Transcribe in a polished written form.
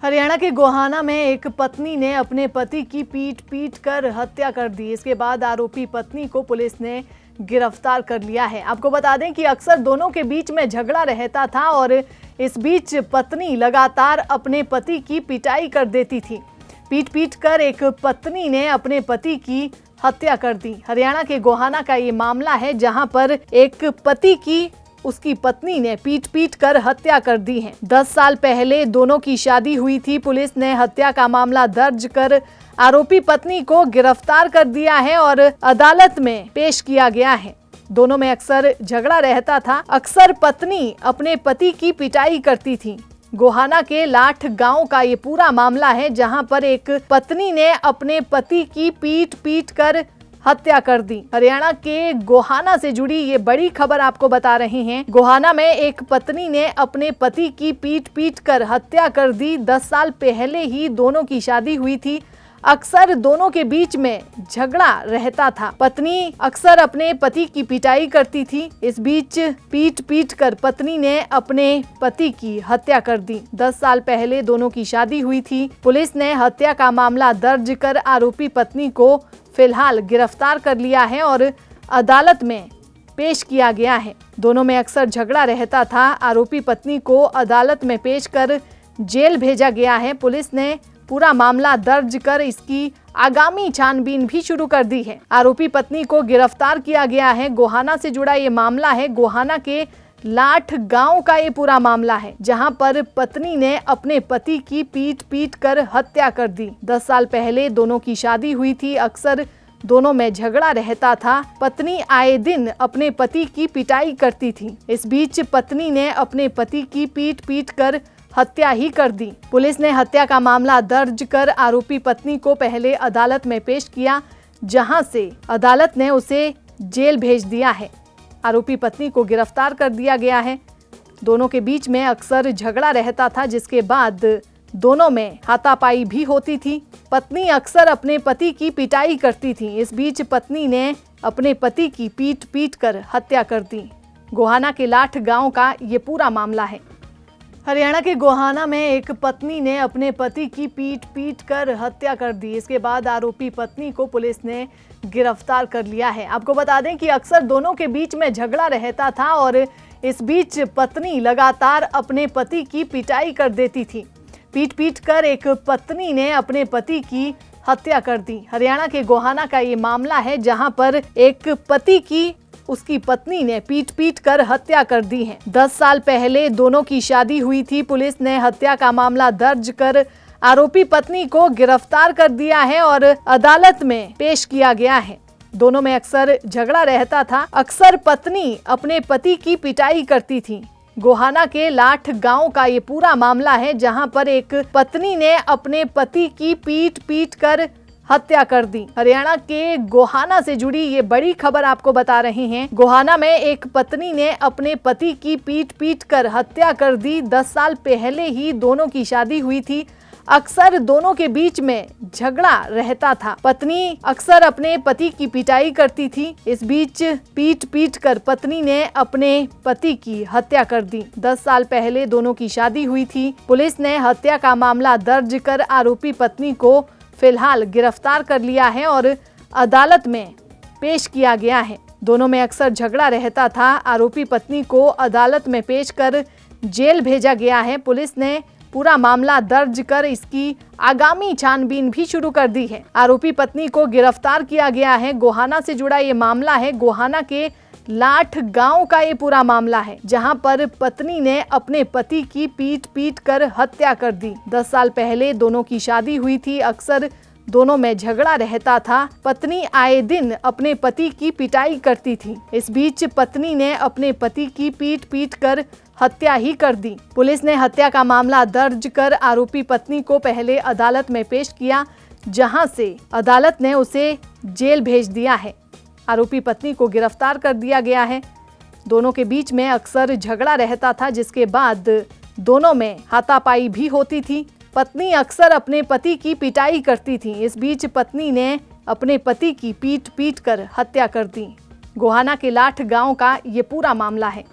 हरियाणा के गोहाना में एक पत्नी ने अपने पति की पीट कर हत्या कर दी। इसके बाद आरोपी पत्नी को पुलिस ने गिरफ्तार कर लिया है। आपको बता दें कि अक्सर दोनों के बीच में झगड़ा रहता था और इस बीच पत्नी लगातार अपने पति की पिटाई कर देती थी। पीट कर एक पत्नी ने अपने पति की हत्या कर दी। हरियाणा के गोहाना का ये मामला है, जहां पर एक पति की उसकी पत्नी ने पीट कर हत्या कर दी है। 10 साल पहले दोनों की शादी हुई थी। पुलिस ने हत्या का मामला दर्ज कर आरोपी पत्नी को गिरफ्तार कर दिया है और अदालत में पेश किया गया है। दोनों में अक्सर झगड़ा रहता था। अक्सर पत्नी अपने पति की पिटाई करती थी। गोहाना के लाठ गांव का ये पूरा मामला है, जहां पर एक पत्नी ने अपने पति की पीट कर हत्या कर दी। हरियाणा के गोहाना से जुड़ी ये बड़ी खबर आपको बता रहे हैं। गोहाना में एक पत्नी ने अपने पति की पीट कर हत्या कर दी। 10 साल पहले ही दोनों की शादी हुई थी। अक्सर दोनों के बीच में झगड़ा रहता था। पत्नी अक्सर अपने पति की पिटाई करती थी। इस बीच पीट कर पत्नी ने अपने पति की हत्या कर दी। 10 साल पहले दोनों की शादी हुई थी। पुलिस ने हत्या का मामला दर्ज कर आरोपी पत्नी को फिलहाल गिरफ्तार कर लिया है और अदालत में पेश किया गया है। दोनों में अक्सर झगड़ा रहता था। आरोपी पत्नी को अदालत में पेश कर जेल भेजा गया है। पुलिस ने पूरा मामला दर्ज कर इसकी आगामी छानबीन भी शुरू कर दी है। आरोपी पत्नी को गिरफ्तार किया गया है। गोहाना से जुड़ा ये मामला है। गोहाना के लाठ गांव का ये पूरा मामला है, जहां पर पत्नी ने अपने पति की पीट कर हत्या कर दी। 10 साल पहले दोनों की शादी हुई थी। अक्सर दोनों में झगड़ा रहता था। पत्नी आए दिन अपने पति की पिटाई करती थी। इस बीच पत्नी ने अपने पति की पीट कर हत्या ही कर दी। पुलिस ने हत्या का मामला दर्ज कर आरोपी पत्नी को पहले अदालत में पेश किया, जहां से अदालत ने उसे जेल भेज दिया है। आरोपी पत्नी को गिरफ्तार कर दिया गया है। दोनों के बीच में अक्सर झगड़ा रहता था, जिसके बाद दोनों में हाथापाई भी होती थी। पत्नी अक्सर अपने पति की पिटाई करती थी। इस बीच पत्नी ने अपने पति की पीट कर हत्या कर दी। गोहाना के लाठ गांव का ये पूरा मामला है। हरियाणा के गोहाना में एक पत्नी ने अपने पति की पीट कर हत्या कर दी। इसके बाद आरोपी पत्नी को पुलिस ने गिरफ्तार कर लिया है। आपको बता दें कि अक्सर दोनों के बीच में झगड़ा रहता था और इस बीच पत्नी लगातार अपने पति की पिटाई कर देती थी। पीट कर एक पत्नी ने अपने पति की हत्या कर दी। हरियाणा के गोहाना का ये मामला है, जहां पर एक पति की उसकी पत्नी ने पीट कर हत्या कर दी है। 10 साल पहले दोनों की शादी हुई थी। पुलिस ने हत्या का मामला दर्ज कर आरोपी पत्नी को गिरफ्तार कर दिया है और अदालत में पेश किया गया है। दोनों में अक्सर झगड़ा रहता था। अक्सर पत्नी अपने पति की पिटाई करती थी। गोहाना के लाठ गांव का ये पूरा मामला है, जहां पर एक पत्नी ने अपने पति की पीट कर हत्या कर दी। हरियाणा के गोहाना से जुड़ी ये बड़ी खबर आपको बता रहे हैं। गोहाना में एक पत्नी ने अपने पति की पीट कर हत्या कर दी। 10 साल पहले ही दोनों की शादी हुई थी। अक्सर दोनों के बीच में झगड़ा रहता था। पत्नी अक्सर अपने पति की पिटाई करती थी। इस बीच पीट कर पत्नी ने अपने पति की हत्या कर दी। 10 साल पहले दोनों की शादी हुई थी। पुलिस ने हत्या का मामला दर्ज कर आरोपी पत्नी को फिलहाल गिरफ्तार कर लिया है और अदालत में पेश किया गया है। दोनों में अक्सर झगड़ा रहता था। आरोपी पत्नी को अदालत में पेश कर जेल भेजा गया है। पुलिस ने पूरा मामला दर्ज कर इसकी आगामी छानबीन भी शुरू कर दी है। आरोपी पत्नी को गिरफ्तार किया गया है। गोहाना से जुड़ा ये मामला है। गोहाना के लाठ गांव का ये पूरा मामला है, जहां पर पत्नी ने अपने पति की पीट कर हत्या कर दी। 10 साल पहले दोनों की शादी हुई थी। अक्सर दोनों में झगड़ा रहता था। पत्नी आए दिन अपने पति की पिटाई करती थी। इस बीच पत्नी ने अपने पति की पीट कर हत्या ही कर दी। पुलिस ने हत्या का मामला दर्ज कर आरोपी पत्नी को पहले अदालत में पेश किया, जहां से अदालत ने उसे जेल भेज दिया है। आरोपी पत्नी को गिरफ्तार कर दिया गया है। दोनों के बीच में अक्सर झगड़ा रहता था, जिसके बाद दोनों में हाथापाई भी होती थी। पत्नी अक्सर अपने पति की पिटाई करती थी। इस बीच पत्नी ने अपने पति की पीट कर हत्या कर दी। गोहाना के लाठ गांव का ये पूरा मामला है।